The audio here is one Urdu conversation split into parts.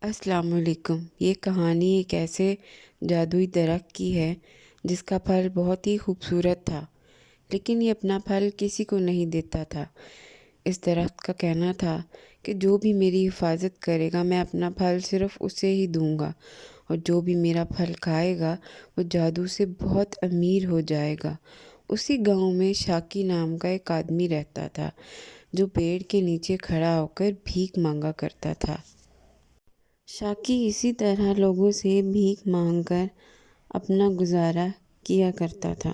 السلام علیکم۔ یہ کہانی ایک ایسے جادوئی درخت کی ہے جس کا پھل بہت ہی خوبصورت تھا، لیکن یہ اپنا پھل کسی کو نہیں دیتا تھا۔ اس درخت کا کہنا تھا کہ جو بھی میری حفاظت کرے گا میں اپنا پھل صرف اسے ہی دوں گا، اور جو بھی میرا پھل کھائے گا وہ جادو سے بہت امیر ہو جائے گا۔ اسی گاؤں میں شاکی نام کا ایک آدمی رہتا تھا جو پیڑ کے نیچے کھڑا ہو کر بھیک مانگا کرتا تھا۔ شاکی اسی طرح لوگوں سے بھیک مانگ کر اپنا گزارا کیا کرتا تھا۔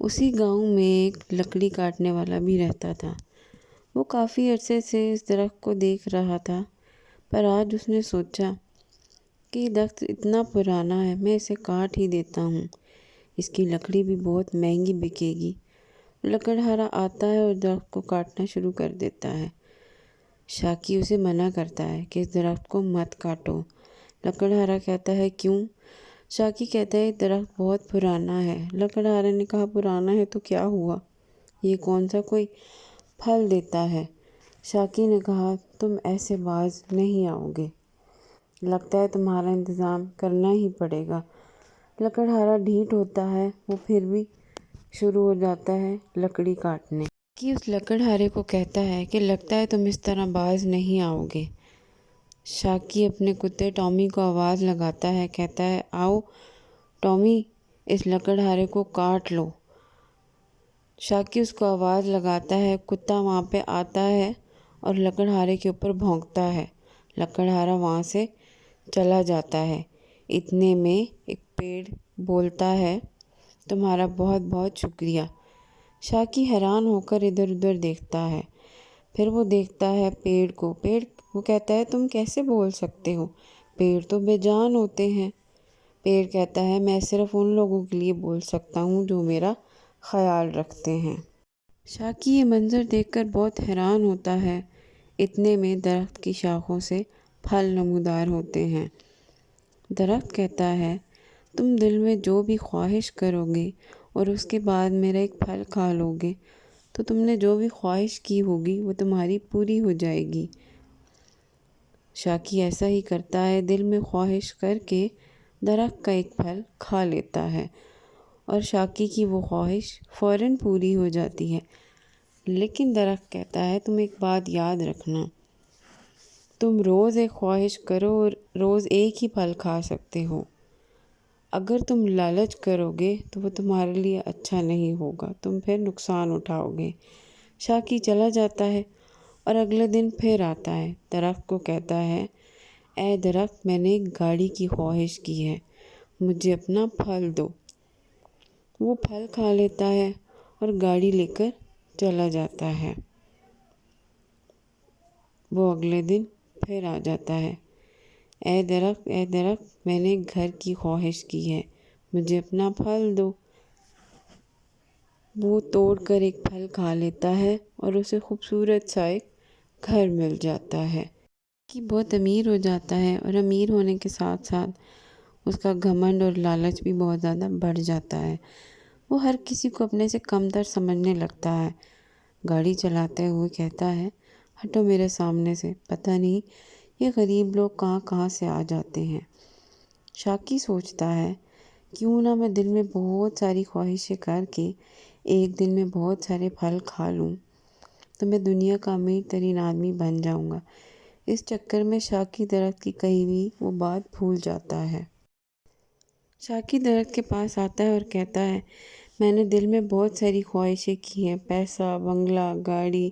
اسی گاؤں میں ایک لکڑی کاٹنے والا بھی رہتا تھا۔ وہ کافی عرصے سے اس درخت کو دیکھ رہا تھا، پر آج اس نے سوچا کہ یہ درخت اتنا پرانا ہے، میں اسے کاٹ ہی دیتا ہوں، اس کی لکڑی بھی بہت مہنگی بکے گی۔ لکڑہارا آتا ہے اور درخت کو کاٹنا شروع کر دیتا ہے۔ شاکی اسے منع کرتا ہے کہ اس درخت کو مت کاٹو۔ لکڑہارا کہتا ہے کیوں؟ شاکی کہتا ہے یہ درخت بہت پرانا ہے۔ لکڑہارا نے کہا پرانا ہے تو کیا ہوا، یہ کون سا کوئی پھل دیتا ہے؟ شاکی نے کہا تم ایسے باز نہیں آؤ گے، لگتا ہے تمہارا انتظام کرنا ہی پڑے گا۔ لکڑہارا ڈھیٹ ہوتا ہے، وہ پھر بھی شروع ہو جاتا ہے لکڑی کاٹنے کی۔ اس لکڑہارے کو کہتا ہے کہ لگتا ہے تم اس طرح باز نہیں آؤ گے۔ شاکی اپنے کتے ٹامی کو آواز لگاتا ہے، کہتا ہے آؤ ٹامی، اس لکڑہارے کو کاٹ لو۔ شاکی اس کو آواز لگاتا ہے، کتا وہاں پہ آتا ہے اور لکڑہارے کے اوپر بھونکتا ہے۔ لکڑہارا وہاں سے چلا جاتا ہے۔ اتنے میں ایک پیڑ بولتا ہے تمہارا بہت بہت شکریہ۔ شاکی حیران ہو کر ادھر ادھر دیکھتا ہے، پھر وہ دیکھتا ہے پیڑ کو۔ وہ کہتا ہے تم کیسے بول سکتے ہو، پیڑ تو بے جان ہوتے ہیں۔ پیڑ کہتا ہے میں صرف ان لوگوں کے لیے بول سکتا ہوں جو میرا خیال رکھتے ہیں۔ شاکی یہ منظر دیکھ کر بہت حیران ہوتا ہے۔ اتنے میں درخت کی شاخوں سے پھل نمودار ہوتے ہیں۔ درخت کہتا ہے تم دل میں جو بھی خواہش کرو گے اور اس کے بعد میرا ایک پھل کھا لو گے تو تم نے جو بھی خواہش کی ہوگی وہ تمہاری پوری ہو جائے گی۔ شاکی ایسا ہی کرتا ہے، دل میں خواہش کر کے درخت کا ایک پھل کھا لیتا ہے اور شاکی کی وہ خواہش فوراً پوری ہو جاتی ہے۔ لیکن درخت کہتا ہے تم ایک بات یاد رکھنا، تم روز ایک خواہش کرو اور روز ایک ہی پھل کھا سکتے ہو۔ اگر تم لالچ کرو گے تو وہ تمہارے لیے اچھا نہیں ہوگا، تم پھر نقصان اٹھاؤ گے۔ شاکی چلا جاتا ہے اور اگلے دن پھر آتا ہے۔ درخت کو کہتا ہے اے درخت، میں نے ایک گاڑی کی خواہش کی ہے، مجھے اپنا پھل دو۔ وہ پھل کھا لیتا ہے اور گاڑی لے کر چلا جاتا ہے۔ وہ اگلے دن پھر آ جاتا ہے، اے درخت، اے درخت، میں نے ایک گھر کی خواہش کی ہے، مجھے اپنا پھل دو۔ وہ توڑ کر ایک پھل کھا لیتا ہے اور اسے خوبصورت سا ایک گھر مل جاتا ہے کہ بہت امیر ہو جاتا ہے، اور امیر ہونے کے ساتھ ساتھ اس کا گھمنڈ اور لالچ بھی بہت زیادہ بڑھ جاتا ہے۔ وہ ہر کسی کو اپنے سے کم تر سمجھنے لگتا ہے۔ گاڑی چلاتے ہوئے کہتا ہے ہٹو میرے سامنے سے، پتہ نہیں یہ غریب لوگ کہاں کہاں سے آ جاتے ہیں۔ شاکی سوچتا ہے کیوں نہ میں دل میں بہت ساری خواہشیں کر کے ایک دن میں بہت سارے پھل کھا لوں تو میں دنیا کا امیر ترین آدمی بن جاؤں گا۔ اس چکر میں شاکی درخت کی کہی ہوئی وہ بات بھول جاتا ہے۔ شاکی درخت کے پاس آتا ہے اور کہتا ہے میں نے دل میں بہت ساری خواہشیں کی ہیں، پیسہ، بنگلہ، گاڑی،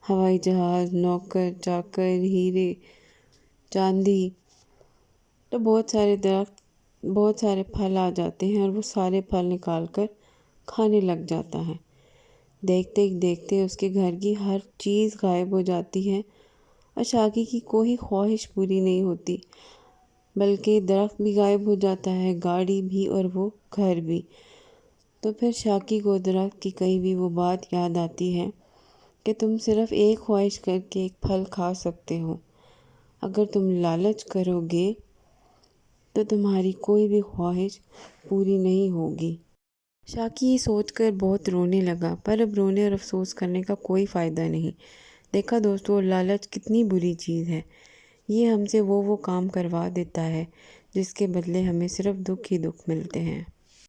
ہوائی جہاز، نوکر چاکر، ہیرے چاندی۔ تو بہت سارے پھل آ جاتے ہیں اور وہ سارے پھل نکال کر کھانے لگ جاتا ہے۔ دیکھتے ہی دیکھتے اس کے گھر کی ہر چیز غائب ہو جاتی ہے اور شاکی کی کوئی خواہش پوری نہیں ہوتی، بلکہ درخت بھی غائب ہو جاتا ہے، گاڑی بھی اور وہ گھر بھی۔ تو پھر شاکی کو درخت کی کہی ہوئی وہ بات یاد آتی ہے کہ تم صرف ایک خواہش کر کے ایک پھل کھا سکتے ہو، اگر تم لالچ کرو گے تو تمہاری کوئی بھی خواہش پوری نہیں ہوگی۔ شاکی یہ سوچ کر بہت رونے لگا، پر اب رونے اور افسوس کرنے کا کوئی فائدہ نہیں۔ دیکھا دوستو، لالچ کتنی بری چیز ہے، یہ ہم سے وہ کام کروا دیتا ہے جس کے بدلے ہمیں صرف دکھ ہی دکھ ملتے ہیں۔